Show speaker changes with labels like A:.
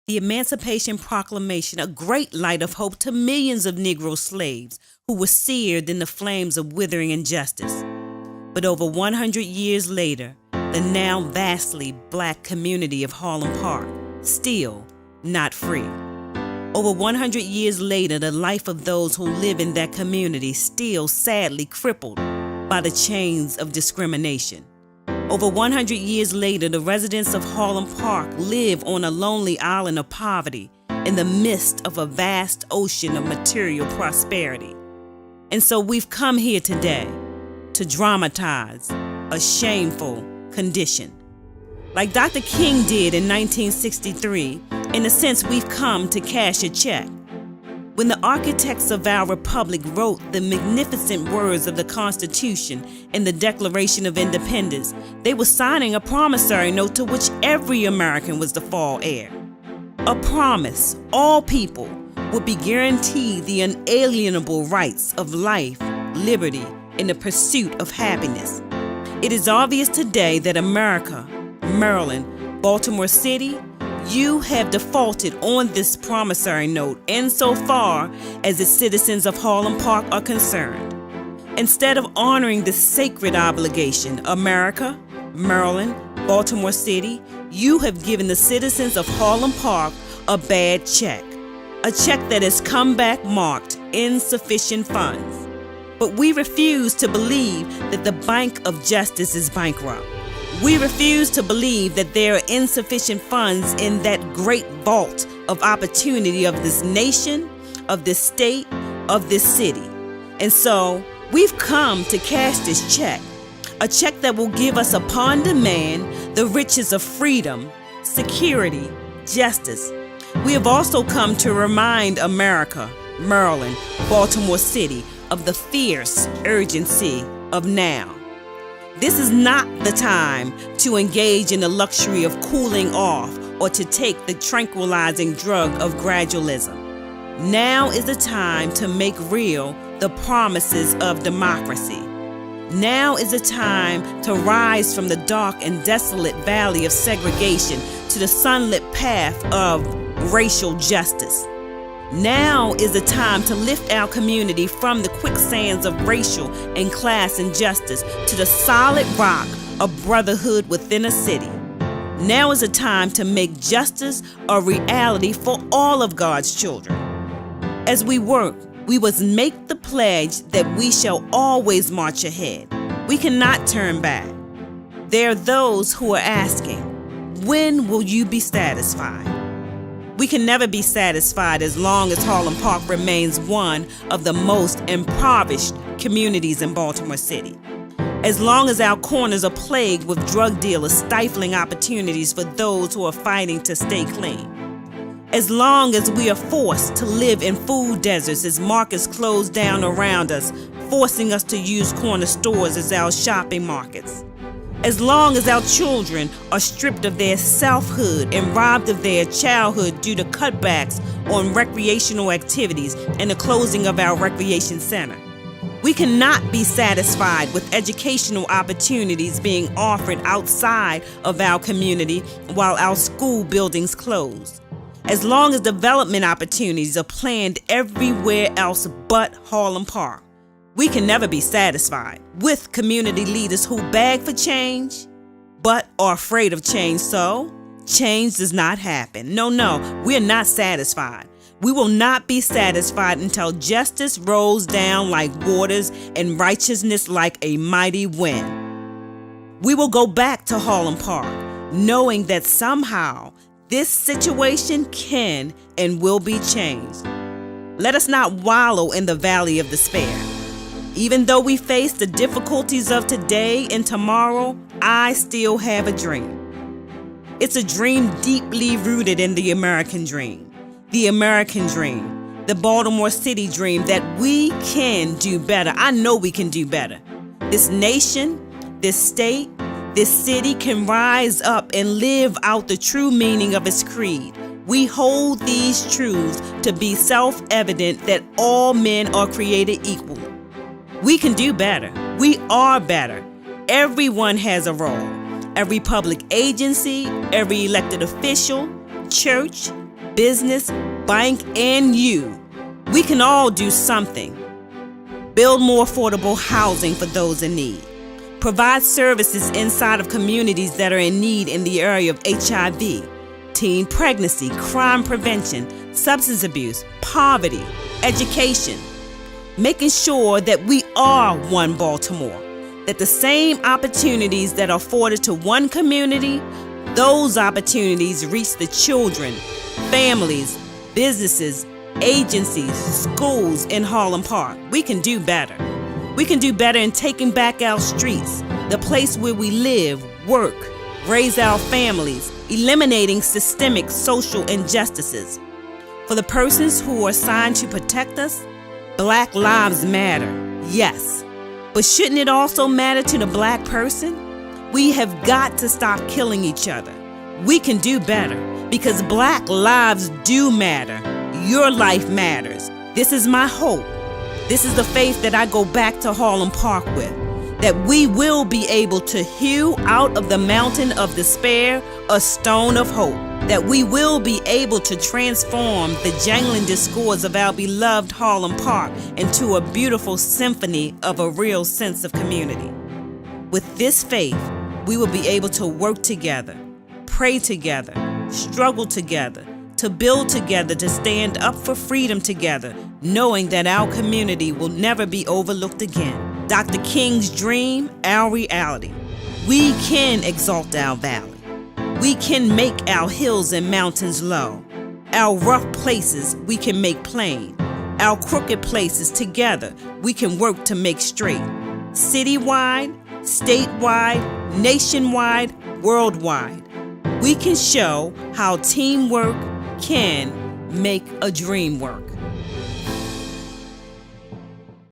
A: The Emancipation Proclamation, a great light of hope to millions of Negro slaves who were seared in the flames of withering injustice. But over 100 years later, the now vastly black community of Harlem Park, still not free. Over 100 years later, the life of those who live in that community still sadly crippled by the chains of discrimination. Over 100 years later, the residents of Harlem Park live on a lonely island of poverty in the midst of a vast ocean of material prosperity. And so we've come here today to dramatize a shameful condition. Like Dr. King did in 1963, in a sense, we've come to cash a check. When the architects of our republic wrote the magnificent words of the Constitution and the Declaration of Independence, they were signing a promissory note to which every American was to fall heir. A promise all people would be guaranteed the unalienable rights of life, liberty, and the pursuit of happiness. It is obvious today that America, Maryland, Baltimore City, you have defaulted on this promissory note insofar as the citizens of Harlem Park are concerned. Instead of honoring this sacred obligation, America, Maryland, Baltimore City, you have given the citizens of Harlem Park a bad check. A check that has come back marked insufficient funds. But we refuse to believe that the Bank of Justice is bankrupt. We refuse to believe that there are insufficient funds in that great vault of opportunity of this nation, of this state, of this city. And so we've come to cash this check, a check that will give us upon demand the riches of freedom, security, justice. We have also come to remind America, Maryland, Baltimore City of the fierce urgency of now. This is not the time to engage in the luxury of cooling off or to take the tranquilizing drug of gradualism. Now is the time to make real the promises of democracy. Now is the time to rise from the dark and desolate valley of segregation to the sunlit path of racial justice. Now is the time to lift our community from the quicksands of racial and class injustice to the solid rock of brotherhood within a city. Now is the time to make justice a reality for all of God's children. As we work, we must make the pledge that we shall always march ahead. We cannot turn back. There are those who are asking, when will you be satisfied? We can never be satisfied as long as Harlem Park remains one of the most impoverished communities in Baltimore City. As long as our corners are plagued with drug dealers stifling opportunities for those who are fighting to stay clean. As long as we are forced to live in food deserts as markets close down around us, forcing us to use corner stores as our shopping markets. As long as our children are stripped of their selfhood and robbed of their childhood due to cutbacks on recreational activities and the closing of our recreation center. We cannot be satisfied with educational opportunities being offered outside of our community while our school buildings close. As long as development opportunities are planned everywhere else but Harlem Park. We can never be satisfied with community leaders who beg for change, but are afraid of change, so change does not happen. No, we're not satisfied. We will not be satisfied until justice rolls down like waters and righteousness like a mighty wind. We will go back to Harlem Park, knowing that somehow this situation can and will be changed. Let us not wallow in the valley of despair. Even though we face the difficulties of today and tomorrow, I still have a dream. It's a dream deeply rooted in the American dream. The American dream, the Baltimore City dream that we can do better. I know we can do better. This nation, this state, this city can rise up and live out the true meaning of its creed. We hold these truths to be self-evident that all men are created equal. We can do better. We are better. Everyone has a role. Every public agency, every elected official, church, business, bank, and you. We can all do something. Build more affordable housing for those in need. Provide services inside of communities that are in need in the area of HIV, teen pregnancy, crime prevention, substance abuse, poverty, education. Making sure that we are one Baltimore, that the same opportunities that are afforded to one community, those opportunities reach the children, families, businesses, agencies, schools in Harlem Park. We can do better. We can do better in taking back our streets, the place where we live, work, raise our families, eliminating systemic social injustices. For the persons who are assigned to protect us, Black lives matter, yes. But shouldn't it also matter to the Black person? We have got to stop killing each other. We can do better because Black lives do matter. Your life matters. This is my hope. This is the faith that I go back to Harlem Park with, that we will be able to hew out of the mountain of despair a stone of hope, that we will be able to transform the jangling discords of our beloved Harlem Park into a beautiful symphony of a real sense of community. With this faith, we will be able to work together, pray together, struggle together, to build together, to stand up for freedom together, knowing that our community will never be overlooked again. Dr. King's dream, our reality. We can exalt our valley. We can make our hills and mountains low. Our rough places we can make plain. Our crooked places together we can work to make straight. Citywide, statewide, nationwide, worldwide. We can show how teamwork can make a dream work.